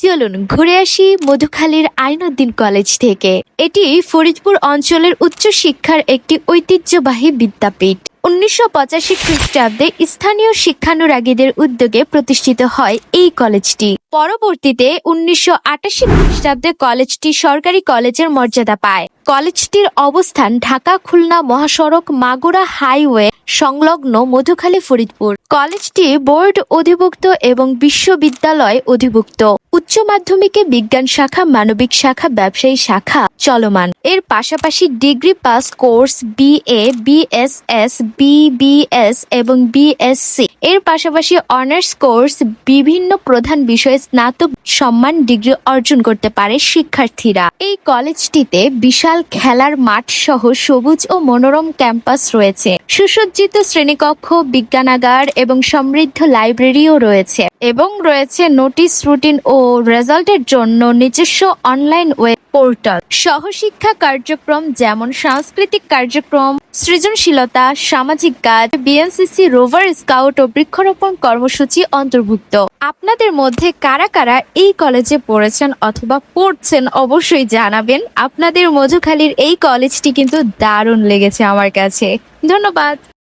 চলুন ঘুরে আসি মধুখালীর আইনউদ্দিন কলেজ থেকে। এটি ফরিদপুর অঞ্চলের উচ্চশিক্ষার একটি ঐতিহ্যবাহী বিদ্যাপীঠ। 1985 খ্রিস্টাব্দে স্থানীয় শিক্ষানুরাগীদের উদ্যোগে প্রতিষ্ঠিত হয় এই কলেজটি। পরবর্তীতে 1988 খ্রিস্টাব্দে কলেজটি সরকারি কলেজের মর্যাদা পায়। কলেজটির অবস্থান ঢাকা খুলনা মহাসড়ক মাগুরা হাইওয়ে সংলগ্ন মধুখালী ফরিদপুর। কলেজটি বোর্ড অধিভুক্ত এবং বিশ্ববিদ্যালয় অধিভুক্ত। উচ্চ মাধ্যমিকে বিজ্ঞান শাখা, মানবিক শাখা, ব্যবসায়ী শাখা চলমান। এর পাশাপাশি degree pass course BA, BSS, BBS এবং বিএসসি এর পাশাপাশি অনার্স কোর্স বিভিন্ন প্রধান বিষয়ে স্নাতক সম্মান ডিগ্রি অর্জন করতে পারে শিক্ষার্থীরা। এই কলেজটিতে বিশাল খেলার মাঠ সহ সবুজ ও মনোরম ক্যাম্পাস রয়েছে। সুসজ্জিত শ্রেণীকক্ষ, বিজ্ঞানাগার এবং সমৃদ্ধ লাইব্রেরিও রয়েছে এবং রয়েছে নোটিশ, রুটিন ও রেজাল্টের জন্য নিজস্ব অনলাইন ওয়েব পোর্টাল। সহশিক্ষা কার্যক্রম যেমন সাংস্কৃতিক কার্যক্রম, সৃজনশীলতা, সামাজিক কাজ, বিএনসিসি, রোভার স্কাউট ও বৃক্ষরোপণ কর্মসূচি অন্তর্ভুক্ত। আপনাদের মধ্যে কারা কারা এই কলেজে পড়েছেন অথবা পড়ছেন অবশ্যই জানাবেন। আপনাদের মধুখালীর এই কলেজটি কিন্তু দারুণ লেগেছে আমার কাছে। ধন্যবাদ।